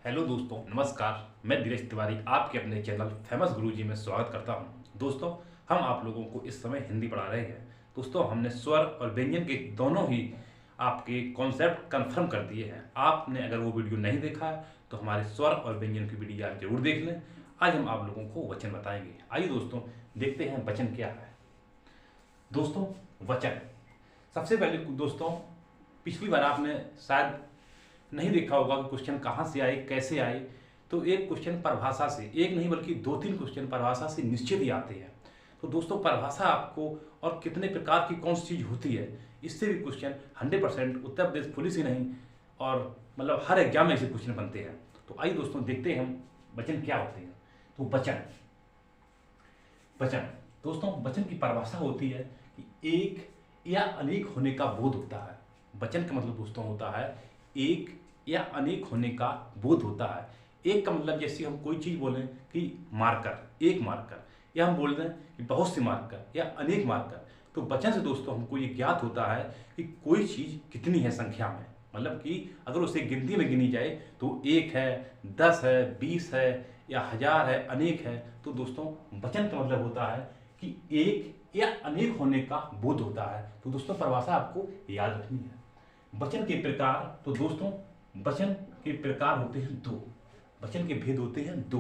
Hello दोस्तों, नमस्कार। मैं धीरज तिवारी आपके अपने चैनल फेमस गुरुजी में स्वागत करता हूं। दोस्तों, हम आप लोगों को इस समय हिंदी पढ़ा रहे हैं। दोस्तों, हमने स्वर और व्यंजन के दोनों ही आपके कॉन्सेप्ट कंफर्म कर दिए हैं। आपने अगर वो वीडियो नहीं देखा है तो हमारे स्वर और व्यंजन की वीडियो आप जरूर देख लें। आज हम आप लोगों को वचन बताएंगे। आइए दोस्तों, देखते हैं वचन क्या है। दोस्तों, वचन सबसे पहले दोस्तों, पिछली बार आपने शायद नहीं देखा होगा कि क्वेश्चन कहाँ से आए, कैसे आए। तो एक क्वेश्चन परिभाषा से, एक नहीं बल्कि दो तीन क्वेश्चन परिभाषा से निश्चित ही आते हैं। तो दोस्तों, परिभाषा आपको और कितने प्रकार की कौन सी चीज़ होती है, इससे भी क्वेश्चन 100% उत्तर प्रदेश पुलिस ही नहीं और मतलब हर एग्जाम में ऐसे क्वेश्चन बनते हैं। तो आइए दोस्तों, देखते हैं हम वचन क्या होते हैं। तो वचन वचन दोस्तों, वचन की परिभाषा होती है कि एक या अनेक होने का बोध होता है। वचन का मतलब दोस्तों होता है एक या अनेक होने का बोध होता है। एक का मतलब जैसे हम कोई चीज़ बोलें कि मार्कर, एक मार्कर, या हम बोल दें कि बहुत से मार्कर या अनेक मार्कर। तो वचन से दोस्तों हमको ये ज्ञात होता है कि कोई चीज़ कितनी है संख्या में। मतलब कि अगर उसे गिनती में गिनी जाए तो एक है, 10 है, 20 है या 1000 है, अनेक है। तो दोस्तों, वचन का मतलब होता है कि एक या अनेक होने का बोध होता है। तो दोस्तों, परिभाषा आपको याद रखनी है। वचन के प्रकार, तो दोस्तों वचन के प्रकार होते हैं दो। वचन के भेद होते हैं दो।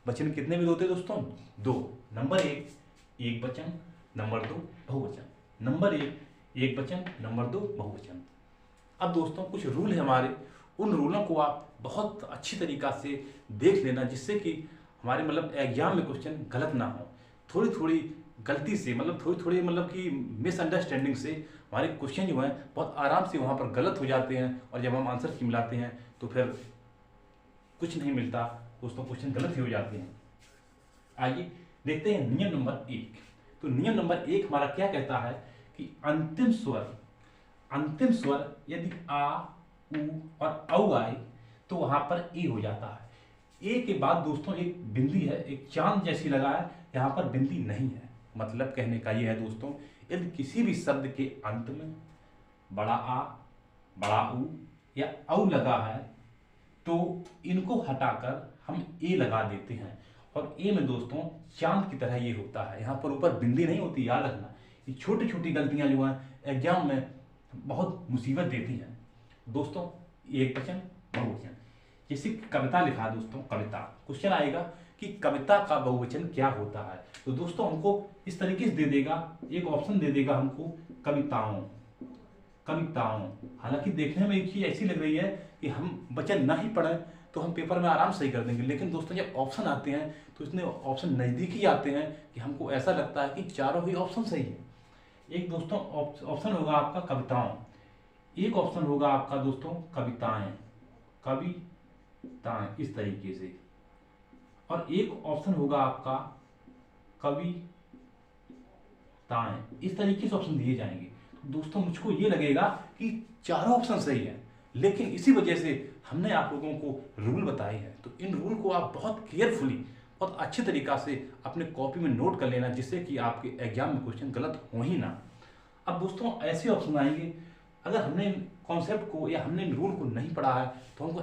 वचन कितने भेद होते हैं दोस्तों? दो। नंबर एक वचन, नंबर दो बहुवचन। नंबर एक वचन, नंबर दो बहुवचन। अब दोस्तों, कुछ रूल है हमारे, उन रूलों को आप बहुत अच्छी तरीका से देख लेना, जिससे कि हमारे मतलब एग्जाम में क्वेश्चन गलत ना हो। थोड़ी थोड़ी गलती से, मतलब थोड़ी थोड़ी मतलब कि मिसअंडरस्टैंडिंग से हमारे क्वेश्चन जो हैं बहुत आराम से वहाँ पर गलत हो जाते हैं। और जब हम आंसर की मिलाते हैं तो फिर कुछ नहीं मिलता दोस्तों, क्वेश्चन गलत ही हो जाते हैं। आइए देखते हैं नियम नंबर 1। तो नियम नंबर 1 हमारा क्या कहता है कि अंतिम स्वर यदि आ, उ और औ आए तो वहां पर ए हो जाता है। ए के बाद दोस्तों एक बिंदी है, एक चांद जैसी लगा है, यहाँ पर बिंदी नहीं है। मतलब कहने का ये है दोस्तों, यदि किसी भी शब्द के अंत में बड़ा आ, बड़ा उ या औ लगा है तो इनको हटाकर हम ए लगा देते हैं। और ए में दोस्तों चांद की तरह ये होता है, यहाँ पर ऊपर बिंदी नहीं होती, याद रखना। ये छोटी छोटी गलतियां जो हैं एग्जाम में बहुत मुसीबत देती हैं। दोस्तों, एक वचन बहुवचन, जैसे कविता लिखा है दोस्तों, कविता क्वेश्चन आएगा कि कविता का बहुवचन क्या होता है। तो दोस्तों हमको इस तरीके से दे देगा, एक ऑप्शन दे देगा हमको, कविताओं। हालांकि देखने में एक चीज ऐसी लग रही है कि हम वचन ना ही पढ़ें तो हम पेपर में आराम से ही कर देंगे, लेकिन दोस्तों जब ऑप्शन आते हैं तो इतने ऑप्शन नज़दीक ही आते हैं कि हमको ऐसा लगता है कि चारों ही ऑप्शन सही है। एक दोस्तों ऑप्शन होगा आपका कविताओं, एक ऑप्शन होगा आपका दोस्तों कविताएं, इस तरीके से, और एक ऑप्शन होगा आपका कविताएं। इस तरीके से ऑप्शन दिए जाएंगे। तो दोस्तों मुझको ये लगेगा कि चारों ऑप्शन सही है, लेकिन इसी वजह से हमने आप लोगों को रूल बताए हैं। तो इन रूल को आप बहुत केयरफुली, बहुत अच्छे तरीका से अपने कॉपी में नोट कर लेना, जिससे कि आपके एग्जाम में क्वेश्चन गलत हो ही ना। अब दोस्तों ऐसे ऑप्शन आएंगे, अगर हमने कॉन्सेप्ट को या हमने रूल को नहीं पढ़ा है तो हमको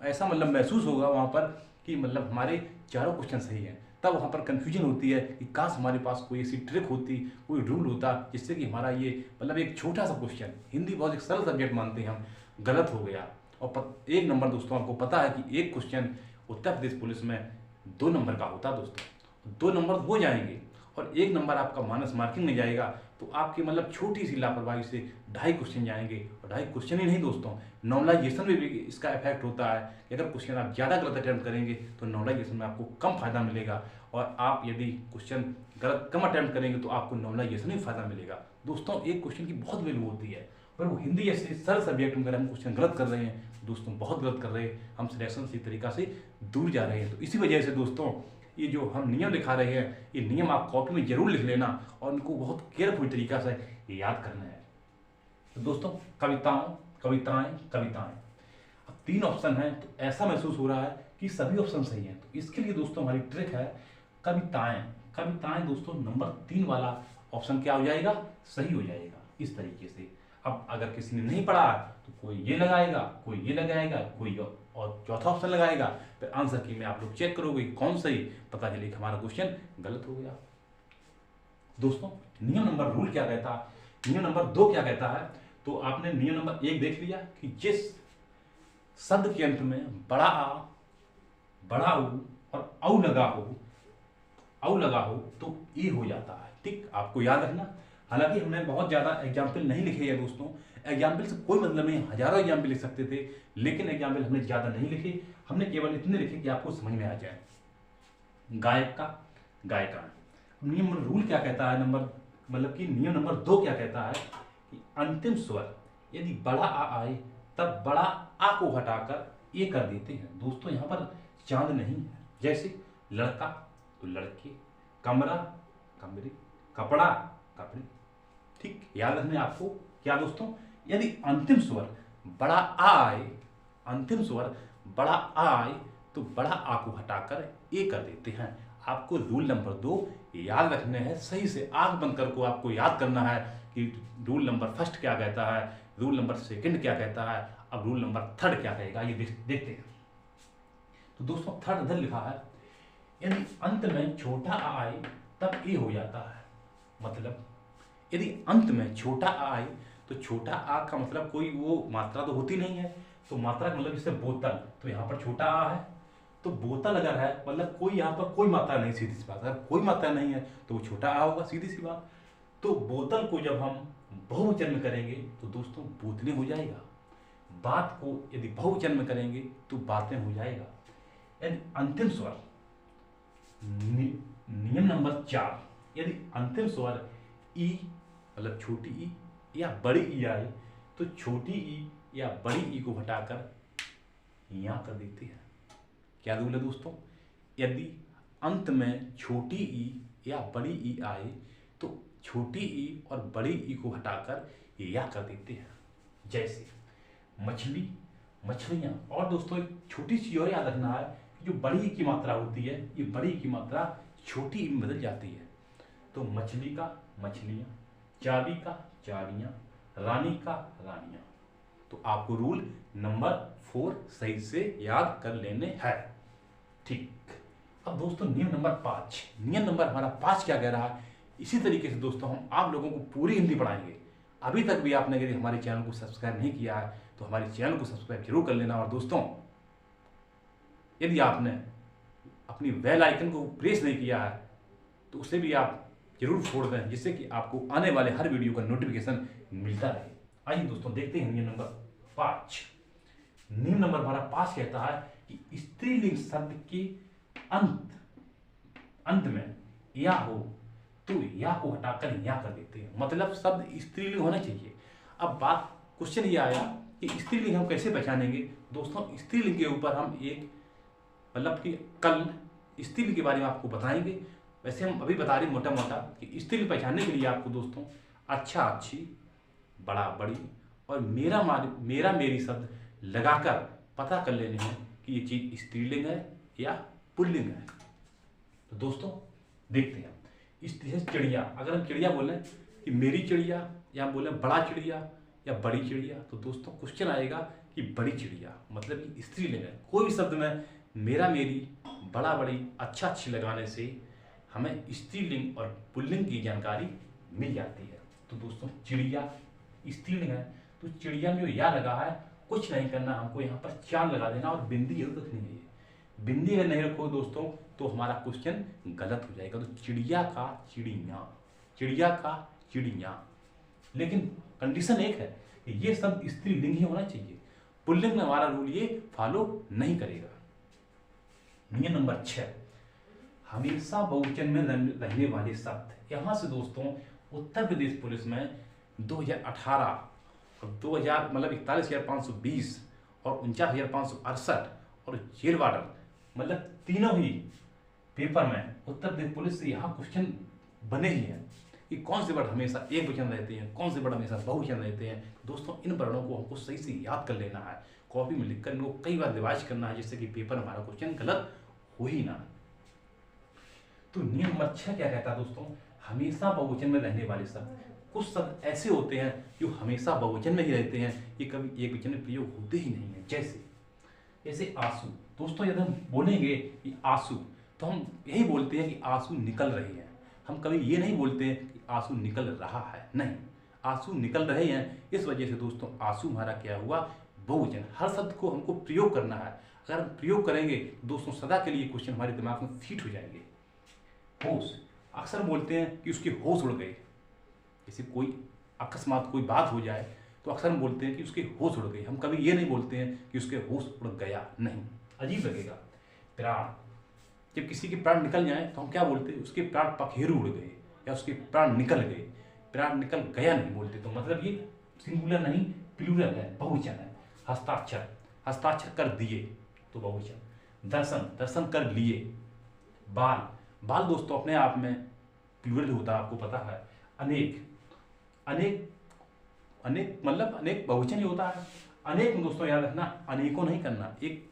ऐसा मतलब महसूस होगा वहाँ पर कि मतलब हमारे चारों क्वेश्चन सही हैं। तब वहाँ पर कन्फ्यूजन होती है कि काश हमारे पास कोई ऐसी ट्रिक होती, कोई रूल होता, जिससे कि हमारा ये मतलब एक छोटा सा क्वेश्चन, हिंदी बहुत एक सरल सब्जेक्ट मानते हैं हम, गलत हो गया। और एक नंबर दोस्तों आपको पता है कि एक क्वेश्चन उत्तर प्रदेश पुलिस में 2 नंबर का होता है दोस्तों। 2 नंबर हो जाएंगे और 1 नंबर आपका माइनस मार्किंग में जाएगा। तो आपकी मतलब छोटी सी लापरवाही से 2.5 क्वेश्चन जाएंगे। और 2.5 क्वेश्चन ही नहीं दोस्तों, नॉर्मलाइजेशन में भी इसका इफेक्ट होता है कि अगर क्वेश्चन आप ज़्यादा गलत अटैम्प्ट करेंगे तो नॉर्मलाइजेशन में आपको कम फायदा मिलेगा, और आप यदि क्वेश्चन गलत कम अटैम्प्ट करेंगे तो आपको नॉर्मलाइजेशन में फायदा मिलेगा। दोस्तों एक क्वेश्चन की बहुत वैल्यू होती है, पर वो हिंदी जैसे सरल सब्जेक्ट में अगर हम क्वेश्चन गलत कर रहे हैं दोस्तों, बहुत गलत कर रहे हैं, हम सिलेक्शन से तरीका से दूर जा रहे हैं। तो इसी वजह से दोस्तों ये जो हम नियम लिखा रहे हैं, ये नियम आप कॉपी में जरूर लिख लेना और इनको बहुत केयरफुल तरीका से याद करना है। तो दोस्तों कविताएं, अब 3 ऑप्शन हैं तो ऐसा महसूस हो रहा है कि सभी ऑप्शन सही हैं। तो इसके लिए दोस्तों हमारी ट्रिक है कविताएं दोस्तों नंबर 3 वाला ऑप्शन क्या हो जाएगा, सही हो जाएगा। इस तरीके से अब अगर किसी ने नहीं पढ़ा तो कोई ये लगाएगा, कोई ये लगाएगा, कोई और चौथा ऑप्शन लगाएगा, फिर आंसर की में आप लोग चेक करोगे कौन सही, पता चले कि हमारा क्वेश्चन गलत हो गया। दोस्तों नियम नंबर रूल क्या कहता है, नियम नंबर 2 क्या कहता है, तो आपने नियम नंबर 1 देख लिया कि जिस शब्द के अंत में बड़ा आ, बड़ा ऊ और औ लगा हो तो ए हो जाता है। ठीक, आपको याद रखना। हालांकि हमने बहुत ज्यादा एग्जाम्पल नहीं लिखे हैं दोस्तों, एग्जाम्पल से कोई मतलब नहीं, हजारों एग्जाम्पल लिख सकते थे, लेकिन एग्जाम्पल हमने ज्यादा नहीं लिखे, हमने केवल इतने लिखे कि आपको समझ में आ जाए। गायक का, गायिका। नियम रूल क्या कहता है, मतलब कि नियम नंबर 2 क्या कहता है कि अंतिम स्वर यदि बड़ा आ आए तब बड़ा आ को हटाकर ए कर देते हैं। दोस्तों यहाँ पर चांद नहीं है, जैसे लड़का तो लड़के, कमरा कमरे, कपड़ा कपड़े। ठीक, याद रखना आपको क्या दोस्तों, यदि अंतिम स्वर बड़ा आ आए, अंतिम स्वर बड़ा आ आए तो बड़ा आ को हटाकर ए कर देते हैं। आपको रूल नंबर 2 याद रखने हैं, सही से आंख बंद कर को आपको याद करना है कि रूल नंबर 1 क्या कहता है, रूल नंबर 2 क्या कहता है, अब रूल नंबर 3 क्या कहेगा, ये देखते हैं। तो दोस्तों 3 इधर लिखा है, यदि अंत में छोटा आ आए तब ए हो जाता है। मतलब यदि अंत में छोटा आ आए तो छोटा आ का मतलब कोई वो मात्रा तो होती नहीं है, तो मात्रा का मतलब जैसे बोतल, तो यहाँ पर छोटा आ है, तो बोतल अगर है मतलब कोई यहाँ पर कोई मात्रा नहीं, सीधी सी बात, अगर कोई मात्रा नहीं है तो वो छोटा आ होगा, सीधी सी बात। तो बोतल को जब हम बहुवचन में करेंगे तो दोस्तों बोतलें हो जाएगा, बात को यदि बहुवचन में करेंगे तो बातें हो जाएगा। यदि अंतिम स्वर नियम नंबर 4, यदि अंतिम स्वर ई मतलब छोटी ई या बड़ी ई आए तो छोटी ई या बड़ी ई को हटाकर यहाँ कर देते हैं। क्या रूल है दोस्तों, यदि अंत में छोटी ई या बड़ी ई आए तो छोटी ई और बड़ी ई को हटाकर या कर देते हैं। जैसे मछली, मछलियाँ। और दोस्तों एक छोटी चीज और याद रखना है, जो बड़ी ई की मात्रा होती है, ये बड़ी ई की मात्रा छोटी ई में बदल जाती है। तो मछली का मछलियाँ, चाबी का चाबियाँ, रानी का रानियाँ। तो आपको रूल नंबर 4 सही से याद कर लेने हैं। ठीक, अब दोस्तों नियम नंबर 5, नियम नंबर हमारा 5 क्या कह रहा है, इसी तरीके से दोस्तों हम आप लोगों को पूरी हिंदी पढ़ाएंगे। अभी तक भी आपने यदि हमारे चैनल को सब्सक्राइब नहीं किया है तो हमारे चैनल को सब्सक्राइब जरूर कर लेना। और दोस्तों यदि आपने अपनी बेल आइकन को प्रेस नहीं किया है तो उसे भी आप जरूर छोड़ दें, जिससे कि आपको आने वाले हर वीडियो का नोटिफिकेशन मिलता रहे। आइए दोस्तों देखते हैं नियम नंबर 5। नियम नंबर हमारा 5 कहता है कि स्त्रीलिंग शब्द के अंत में या हो तो या को हटाकर या कर देते हैं। मतलब शब्द स्त्रीलिंग होना चाहिए। अब बात क्वेश्चन ये आया कि स्त्रीलिंग हम कैसे पहचानेंगे। दोस्तों स्त्रीलिंग के ऊपर हम एक मतलब कि कल स्त्रीलिंग के बारे में आपको बताएंगे। वैसे हम अभी बता रहे मोटा मोटा कि स्त्रीलिंग पहचानने के लिए आपको दोस्तों अच्छा अच्छी, बड़ा बड़ी और मेरा मेरी शब्द लगाकर पता कर लेने हैं कि ये चीज स्त्रीलिंग है या पुल्लिंग है। तो दोस्तों देखते हैं इस चिड़िया, अगर हम चिड़िया बोलें कि मेरी चिड़िया या हम बोले बड़ा चिड़िया या बड़ी चिड़िया, तो दोस्तों क्वेश्चन आएगा कि बड़ी चिड़िया मतलब कि स्त्रीलिंग है। कोई भी शब्द में मेरा मेरी, बड़ा बड़ी, अच्छा अच्छी लगाने से हमें स्त्रीलिंग और पुल्लिंग की जानकारी मिल जाती है। तो दोस्तों चिड़िया स्त्रीलिंग है, तो चिड़िया में जो या लगा है कुछ नहीं करना, हमको यहाँ पर चांद लगा देना और बिंदी जरूर रखनी है। बिंदी अगर नहीं रखो दोस्तों तो हमारा क्वेश्चन गलत हो जाएगा। तो चिड़िया का चिड़िया, चिड़िया का चिड़िया, लेकिन कंडीशन एक है कि ये शब्द स्त्रीलिंग ही होना चाहिए, पुल्लिंग में हमारा रूल ये फॉलो नहीं करेगा। नियम नंबर 6, हमेशा बहुवचन में रहने वाले शब्द। यहाँ से दोस्तों उत्तर प्रदेश पुलिस में 2018 और 2000 मतलब 41,520 और 49,568 और जेल वार्डन मतलब तीनों ही पेपर में उत्तर प्रदेश पुलिस से यहाँ क्वेश्चन बने ही हैं कि कौन से वर्ड हमेशा एक वचन रहते हैं, कौन से वर्ड हमेशा बहुवचन रहते हैं। दोस्तों इन वर्णों को हमको सही से याद कर लेना है, कॉपी में लिखकर इनको कई बार रिवाइज करना है, जिससे कि पेपर हमारा क्वेश्चन गलत हो ही ना। तो नियम नंबर 6 क्या कहता है दोस्तों, हमेशा बहुवचन में रहने वाले शब्द। कुछ शब्द ऐसे होते हैं जो हमेशा बहुवचन में ही रहते हैं, ये कभी एक वचन में प्रयोग होते ही नहीं है। जैसे आंसू। दोस्तों यदि हम बोलेंगे कि आंसू, तो हम यही बोलते हैं कि आंसू निकल रहे हैं। हम कभी ये नहीं बोलते हैं कि आंसू निकल रहा है, नहीं, आंसू निकल रहे हैं। इस वजह से दोस्तों आंसू हमारा क्या हुआ, बहुवचन। हर शब्द को हमको प्रयोग करना है। अगर हम प्रयोग करेंगे तो दोस्तों सदा के लिए क्वेश्चन हमारे दिमाग में फिट हो जाएंगे। होश, अक्सर बोलते हैं कि उसके होश उड़ गए। जैसे कोई अकस्मात कोई बात हो जाए तो अक्सर हम बोलते हैं कि उसके होश उड़ गए। हम कभी ये नहीं बोलते हैं कि उसके होश उड़ गया, नहीं, अजीब लगेगा। प्राण, जब किसी के प्राण निकल जाए तो हम क्या बोलते हैं, उसके प्राण पखेरु उड़ गए या उसके प्राण निकल गए। प्राण निकल गया नहीं बोलते, तो मतलब ये सिंगुलर नहीं प्लूरल है, बहुवचन है। हस्ताक्षर, हस्ताक्षर कर दिए तो बहुवचन। दर्शन, दर्शन कर लिए। बाल, बाल दोस्तों अपने आप में प्लूरल होता है, आपको पता है। अनेक, अनेक, अनेक मतलब अनेक बहुवचन ही होता है। अनेक में दोस्तों याद रखना, अनेकों नहीं करना। एक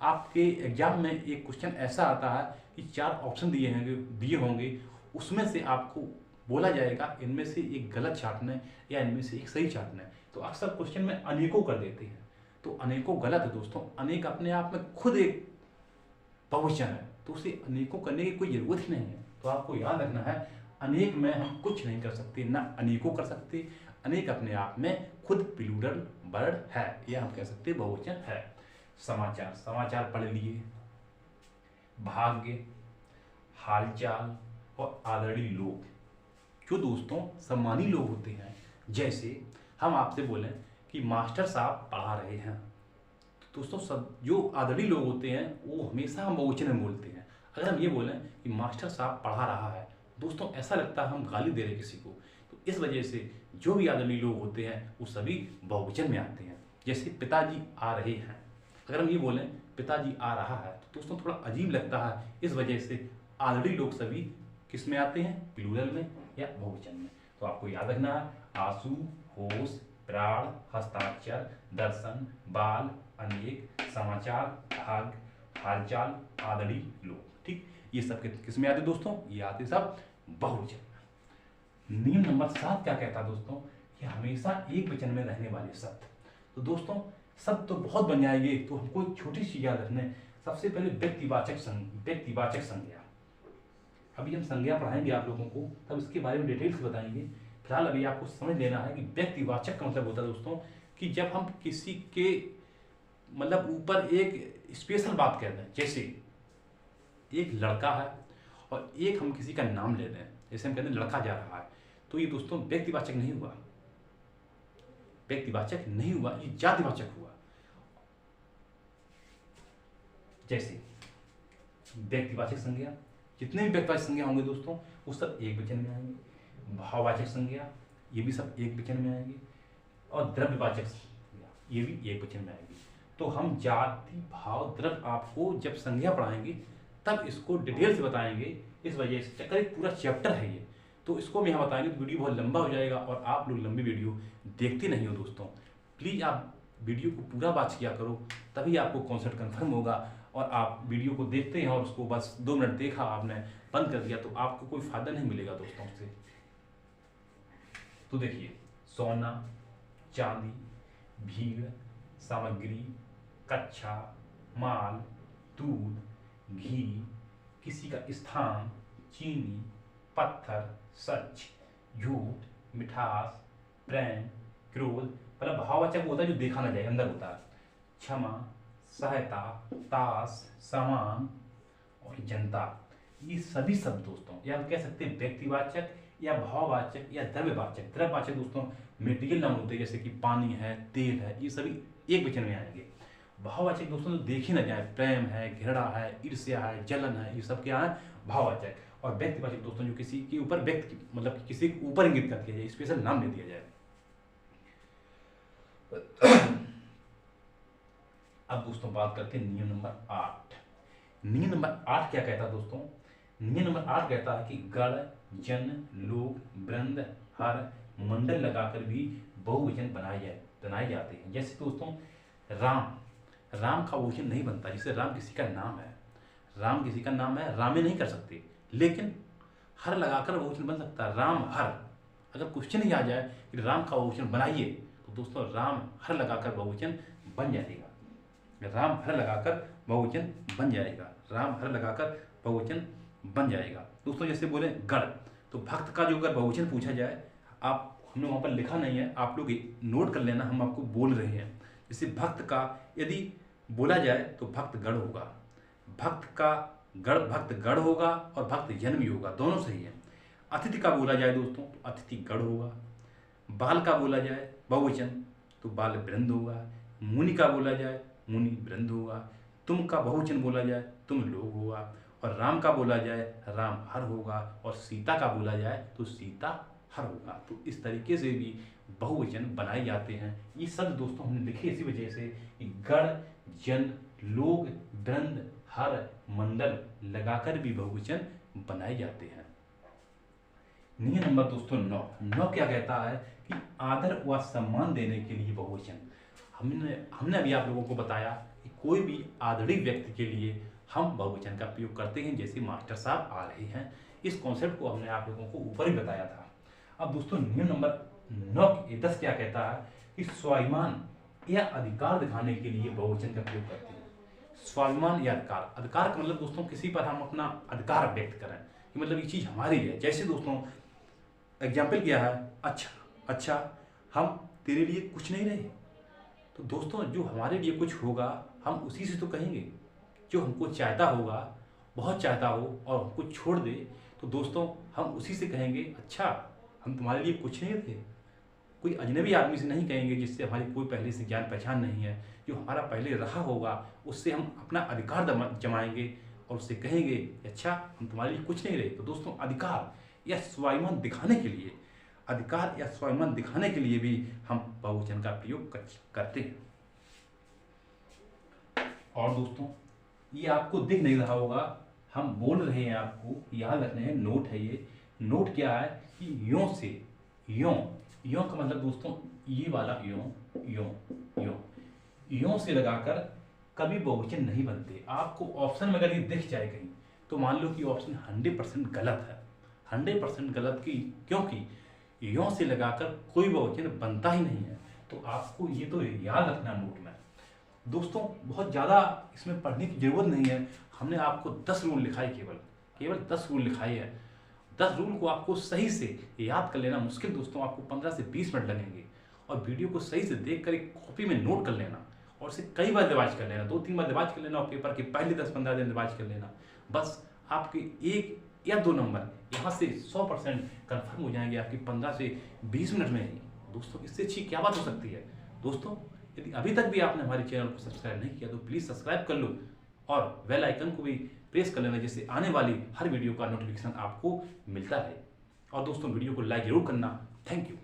आपके एग्जाम में एक क्वेश्चन ऐसा आता है कि 4 ऑप्शन दिए होंगे, उसमें से आपको बोला जाएगा इनमें से एक गलत छाटना है या इनमें से एक सही छाटना है। तो अक्सर क्वेश्चन में अनेकों कर देते हैं, तो अनेकों गलत है दोस्तों। अनेक अपने आप में खुद एक बहुवचन है, तो उसे अनेकों करने की कोई जरूरत ही नहीं है। तो आपको याद रखना है, अनेक में हम कुछ नहीं कर सकते, ना अनेकों कर सकते। अनेक अपने आप में खुद प्लूरल वर्ड है, या हम कह सकते बहुवचन है। समाचार, समाचार पढ़ लिए। भाग्य, हालचाल और आदरणीय लोग, जो दोस्तों सम्मानी लोग होते हैं। जैसे हम आपसे बोलें कि मास्टर साहब पढ़ा रहे हैं, तो दोस्तों सब जो आदरणीय लोग होते हैं वो हमेशा हम बहुवचन में बोलते हैं। अगर हम ये बोलें कि मास्टर साहब पढ़ा रहा है, दोस्तों ऐसा लगता है हम गाली दे रहे किसी को। तो इस वजह से जो भी आदरणीय लोग होते हैं वो सभी बहुवचन में आते हैं। जैसे पिताजी आ रहे हैं, अगर हम ये बोलें पिताजी आ रहा है, तो दोस्तों थोड़ा अजीब लगता है। इस वजह से आदरणीय लोग सभी किस में आते हैं, प्लूरल में या बहुवचन में। तो आपको याद रखना है, आंसू, होश, प्राण, हस्ताक्षर, दर्शन, बाल, अनेक, समाचार, भाग, हालचाल, आदरणीय लोग। ठीक, ये सब किस में आते दोस्तों, ये आते सब बहुवचन। नियम नंबर 7 क्या कहता है दोस्तों, कि हमेशा एक वचन में रहने वाले शब्द। तो दोस्तों शब्द तो बहुत बन जाएंगे, तो हमको एक छोटी सी याद रखने। सबसे पहले व्यक्तिवाचक संज्ञा। अभी हम संज्ञा पढ़ाएंगे आप लोगों को, तब इसके बारे में डिटेल से बताएंगे। फिलहाल अभी आपको समझ लेना है कि व्यक्तिवाचक का मतलब होता है दोस्तों कि जब हम किसी के मतलब ऊपर एक स्पेशल बात कहते हैं। जैसे एक लड़का है और एक हम किसी का नाम ले रहे हैं, जैसे हम कहते हैं लड़का जा रहा है, तो ये दोस्तों व्यक्तिवाचक नहीं हुआ, व्यक्तिवाचक नहीं हुआ, ये जातिवाचक हुआ। जैसे व्यक्तिवाचक संज्ञा, जितने भी व्यक्तिवाचक संज्ञा होंगे दोस्तों वो सब एक वचन में आएंगे। भाववाचक संज्ञा, ये भी सब एक वचन में आएंगे। और द्रव्यवाचक संज्ञा, ये भी एक वचन में आएगी। तो हम जाति, भाव, द्रव्य आपको जब संज्ञा पढ़ाएंगे तब इसको डिटेल से बताएंगे। इस वजह से चक्कर एक पूरा चैप्टर है ये, तो इसको हम यहाँ बताएंगे तो वीडियो बहुत लंबा हो जाएगा और आप लोग लंबी वीडियो देखते नहीं हो दोस्तों। प्लीज़ आप वीडियो को पूरा वॉच किया करो, तभी आपको कॉन्सेप्ट कन्फर्म होगा। और आप वीडियो को देखते हैं और उसको बस 2 मिनट देखा आपने बंद कर दिया तो आपको कोई फायदा नहीं मिलेगा दोस्तों से। तो देखिए, सोना, चांदी, भीड़, सामग्री, कच्चा माल, दूध, घी, किसी का स्थान, चीनी, पत्थर, सच, झूठ, मिठास, प्रेम, क्रोध। मतलब भाववाचक होता है जो देखा ना जाए, अंदर होता है। क्षमा, सहायता, ताश, सामान और जनता, ये सभी शब्द दोस्तों, या हम कह सकते हैं व्यक्तिवाचक या भाववाचक या द्रव्यवाचक। द्रव्यवाचक दोस्तों मेटीरियल नाम होते हैं, जैसे कि पानी है, तेल है, ये सभी एक वचन में आएंगे। भाववाचक दोस्तों जो देखी ना जाए, प्रेम है, घृणा है, ईर्ष्या है, जलन है, ये सब क्या है, भाववाचक। और व्यक्तिवाचक दोस्तों जो किसी के ऊपर व्यक्ति मतलब किसी के ऊपर इंगित करके जाए, स्पेशल नाम दे दिया जाए। अब दोस्तों बात करते हैं नियम नंबर 8। नियम नंबर 8 क्या कहता है दोस्तों, नियम नंबर 8 कहता है कि गण, जन, लोग, वृंद, हर, मंडल लगाकर भी बहुवचन बनाए जाते हैं। जैसे दोस्तों राम, राम का बहुवचन नहीं बनता। जैसे राम किसी का नाम है, राम किसी का नाम है, रामे नहीं कर सकते, लेकिन हर लगाकर बहुवचन बन सकता है। राम हर, अगर क्वेश्चन ही आ जाए कि राम का बहुवचन बनाइए, तो दोस्तों राम हर लगाकर बहुवचन बन जाएगा। राम हर लगाकर बहुवचन बन जाएगा। राम हर लगाकर बहुवचन बन जाएगा। दोस्तों जैसे बोले गण, तो भक्त का जो अगर बहुवचन पूछा जाए, आप हमने वहाँ पर लिखा नहीं है, आप लोग नोट कर लेना, हम आपको बोल रहे हैं। जैसे भक्त का यदि बोला जाए तो भक्त गण होगा, भक्त का गण, भक्त गण होगा और भक्त जन भी होगा, दोनों सही है। अतिथि का बोला जाए दोस्तों तो अतिथि गण होगा। बाल का बोला जाए बहुवचन तो बाल वृंद होगा। मुनि का बोला जाए मुनि वृंद होगा। तुम का बहुवचन बोला जाए तुम लोग होगा। और राम का बोला जाए राम हर होगा। और सीता का बोला जाए तो सीता हर होगा। तो इस तरीके से भी बहुवचन बनाए जाते हैं। ये सब दोस्तों हमने लिखे इसी वजह से कि गण, जन, लोग, वृंद, हर, मंडल लगाकर भी बहुवचन बनाए जाते हैं। नियम नंबर दोस्तों 9 क्या कहता है कि आदर व सम्मान देने के लिए बहुवचन। हमने अभी आप लोगों को बताया कि कोई भी आदरणीय व्यक्ति के लिए हम बहुवचन का प्रयोग करते हैं। जैसे मास्टर साहब आ रहे हैं, इस कॉन्सेप्ट को हमने आप लोगों को ऊपर ही बताया था। अब दोस्तों नियम नंबर 10 क्या कहता है कि स्वाभिमान या अधिकार दिखाने के लिए बहुवचन का प्रयोग करते हैं। स्वाभिमान या अधिकार, अधिकार का मतलब दोस्तों किसी पर हम अपना अधिकार व्यक्त करें कि मतलब ये चीज़ हमारी है। जैसे दोस्तों एग्जाम्पल क्या है, अच्छा हम तेरे लिए कुछ नहीं रहे। तो दोस्तों जो हमारे लिए कुछ होगा हम उसी से तो कहेंगे। जो हमको चाहता होगा, बहुत चाहता हो और हमको छोड़ दे, तो दोस्तों हम उसी से कहेंगे अच्छा हम तुम्हारे लिए कुछ नहीं थे। कोई अजनबी आदमी से नहीं कहेंगे जिससे हमारी कोई पहले से जान पहचान नहीं है। जो हमारा पहले रहा होगा उससे हम अपना अधिकार जमाएंगे और उससे कहेंगे अच्छा हम तुम्हारे लिए कुछ नहीं रहे। तो दोस्तों अधिकार या स्वाभिमान दिखाने के लिए, अधिकार या स्वाभिमान दिखाने के लिए भी हम बहुवचन का प्रयोग करते हैं। और दोस्तों ये आपको दिख नहीं रहा होगा, हम बोल रहे हैं, आपको याद रखना है, नोट है ये। नोट क्या है कि यों से, यों का मतलब दोस्तों ये वाला यों से लगाकर कभी बहुवचन नहीं बनते। आपको ऑप्शन में अगर ये दिख जाए कहीं तो मान लो कि ऑप्शन 100% गलत है। 100% गलत की, क्योंकि यों से लगाकर कोई बहुवचन बनता ही नहीं है। तो आपको ये तो याद रखना नोट में। दोस्तों बहुत ज़्यादा इसमें पढ़ने की जरूरत नहीं है। हमने आपको 10 रूल लिखाए, केवल 10 रूल लिखाए हैं। 10 रूल को आपको सही से याद कर लेना मुश्किल दोस्तों, आपको 15 से 20 मिनट लगेंगे। और वीडियो को सही से देख कर एक कॉपी में नोट कर लेना और इसे कई बार रिवाइज कर लेना, 2-3 बार रिवाइज कर लेना और पेपर के पहले 10-15 दिन रिवाइज कर लेना। बस आपके 1 या 2 नंबर यहाँ से 100% कन्फर्म हो जाएंगे आपकी 15 से 20 मिनट में ही। दोस्तों इससे अच्छी क्या बात हो सकती है। दोस्तों यदि अभी तक भी आपने हमारे चैनल को सब्सक्राइब नहीं किया तो प्लीज़ सब्सक्राइब कर लो और बेल आइकन को भी प्रेस कर लेना, जिससे आने वाली हर वीडियो का नोटिफिकेशन आपको मिलता रहे। और दोस्तों वीडियो को लाइक जरूर करना। Thank you.